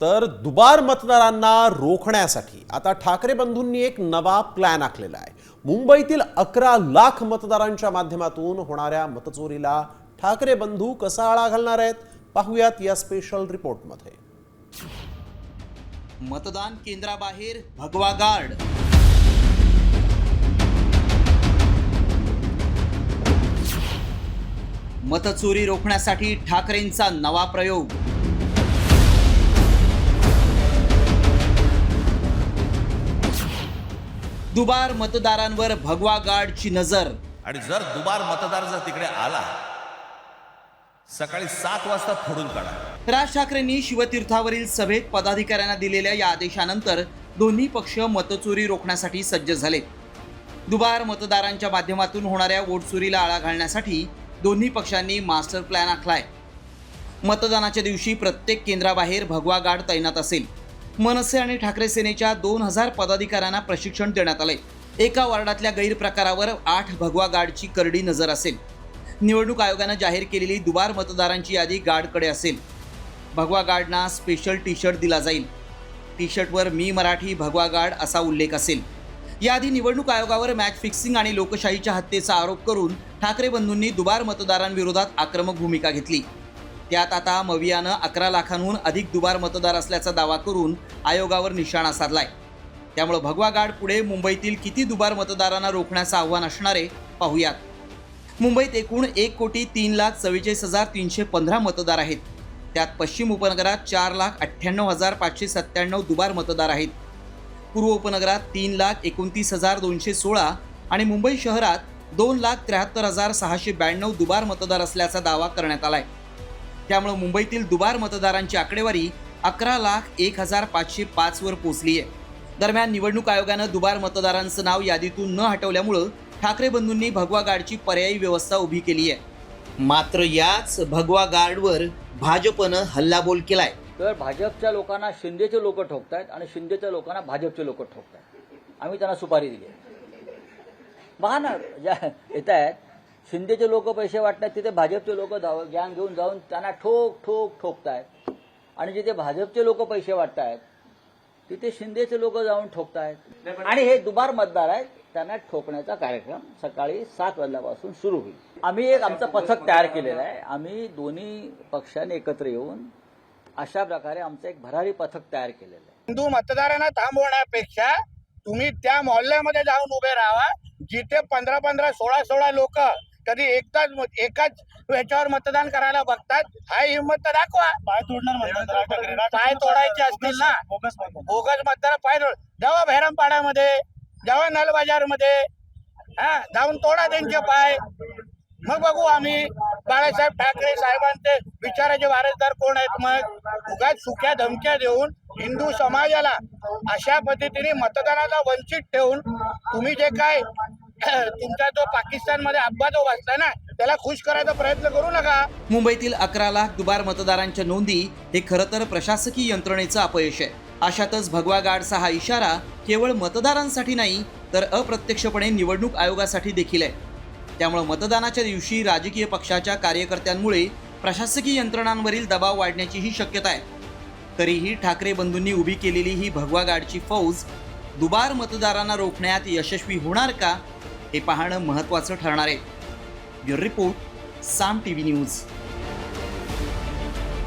तर दुबार मतदारांना रोखण्यासाठी आता ठाकरे बंधूंनी एक नवा प्लॅन आखलेला आहे। मुंबईतील 11 लाख मतदारांच्या माध्यमातून होणाऱ्या मतचोरीला ठाकरे बंधू कसा आळा घालणार आहेत, पाहूयात या स्पेशल रिपोर्टमध्ये। मतदान केंद्राबाहेर भगवा गार्ड, मतचोरी रोखण्यासाठी ठाकरेंचा नवा प्रयोग। दुबार मतदारांवर भगवा गार्डची नजर। आणि जर दुबार मतदार जर तिकडे आला सकाळी 7 वाजता फोडून काढा। राज ठाकरेंनी शिवतीर्थावरील सभेत पदाधिकाऱ्यांना दिलेल्या या आदेशानंतर दोन्ही पक्ष मतचोरी रोखण्यासाठी सज्ज झाले। दुबार मतदारांच्या माध्यमातून होणाऱ्या वोटचोरीला आळा घालण्यासाठी दोन्ही पक्षांनी मास्टर प्लॅन आखलाय। मतदानाच्या दिवशी प्रत्येक केंद्राबाहेर भगवा गार्ड तैनात असेल। मनसे आणि ठाकरे सेनेच्या 2000 पदाधिकाऱ्यांना प्रशिक्षण देण्यात आले। एका वार्डातल्या गैरप्रकारावर 8 भगवा गार्डची करडी नजर असेल। निवडणूक आयोगानं जाहीर केलेली दुबार मतदारांची यादी गार्डकडे असेल। भगवा गार्डना स्पेशल टी शर्ट दिला जाईल। टी शर्टवर मी मराठी भगवा गार्ड असा उल्लेख असेल। याआधी निवडणूक आयोगावर मॅच फिक्सिंग आणि लोकशाहीच्या हत्येचा आरोप करून ठाकरे बंधूंनी दुबार मतदारांविरोधात आक्रमक भूमिका घेतली। त्यात आता मवियानं 11 लाखांहून अधिक दुबार मतदार असल्याचा दावा करून आयोगावर निशाणा साधलाय। त्यामुळे भगवा गार्ड पुढे मुंबईतील किती दुबार मतदारांना रोखण्याचं आव्हान असणारे पाहूयात। मुंबईत एकूण 1,44,44,315 मतदार आहेत। त्यात पश्चिम उपनगरात 4,98,597 दुबार मतदार आहेत। पूर्व उपनगरात 3,29,216 आणि मुंबई शहरात 2,73,692 दुबार मतदार असल्याचा दावा करण्यात आलाय। त्यामुळे मुंबईतील दुबार मतदारांची आकडेवारी 11,01,505 वर पोहोचली आहे। दरम्यान निवडणूक आयोगानं दुबार मतदारांचं नाव यादीतून न हटवल्यामुळे ठाकरे बंधूंनी भगवा गार्डची पर्यायी व्यवस्था उभी केली आहे। मात्र याच भगवा गार्डवर भाजपनं हल्लाबोल केलाय। तर भाजपच्या लोकांना शिंदेचे लोक ठोकतायत आणि शिंदेच्या लोकांना भाजपचे लोक ठोकतायत। आम्ही त्यांना सुपारी दिली। बघा ना, ज्या येत आहेत शिंदेचे लोक पैसे वाटतात तिथे भाजपचे लोक गॅंग घेऊन जाऊन त्यांना ठोकतायत आणि जिथे भाजपचे लोक पैसे वाटतायत तिथे शिंदेचे लोक जाऊन ठोकतायत। आणि हे दुबार मतदार आहेत, त्यांना ठोकण्याचा कार्यक्रम सकाळी 7 वाजल्यापासून सुरू होईल। आम्ही आमचं पथक तयार केलेलं आहे। आम्ही दोन्ही पक्षांनी एकत्र येऊन अशा प्रकारे आमचं एक भरारी पथक तयार केलेलं आहे। हिंदू मतदारांना थांबवण्यापेक्षा तुम्ही त्या मोहल्ल्यामध्ये जाऊन उभे राहा जिथे 15-15, 16-16 लोक कधी एकाच याच्यावर मतदान करायला बघतात। हा हिंमत तर दाखवा। पाय तोडायचे असतील ना, बोगस मतदार पाय जावा भैरमपाड्यामध्ये, जावा नलबाजारमध्ये, जाऊन तोडा त्यांचे पाय। मग बघू आम्ही बाळासाहेब ठाकरे साहेबांचे विचाराचे वारसदार कोण आहेत। मग उगाच सुक्या धमक्या देऊन हिंदू समाजाला अशा पद्धतीने मतदानाला वंचित ठेवून तुम्ही जे काय तुमचा जो पाकिस्तानमध्ये अपघात बसलाय ना, त्याला खुश करायचा प्रयत्न करू नका। मुंबईतील 11 लाख दुबार मतदारांच्या नोंदी हे खरं तर प्रशासकीय यंत्रणेचं अपयश आहे। अशातच भगवा गार्डचा हा इशारा केवळ मतदारांसाठी नाही तर अप्रत्यक्षपणे निवडणूक आयोगासाठी देखील आहे। त्यामुळे मतदानाच्या दिवशी राजकीय पक्षाच्या कार्यकर्त्यांमुळे प्रशासकीय यंत्रणांवरील दबाव वाढण्याची ही शक्यता आहे। तरीही ठाकरे बंधूंनी उभी केलेली ही भगवा गार्डची फौज दुबार मतदारांना रोखण्यात यशस्वी होणार का, हे पाहणं महत्त्वाचं ठरणार आहे। ब्युरो रिपोर्ट, साम टीव्ही न्यूज।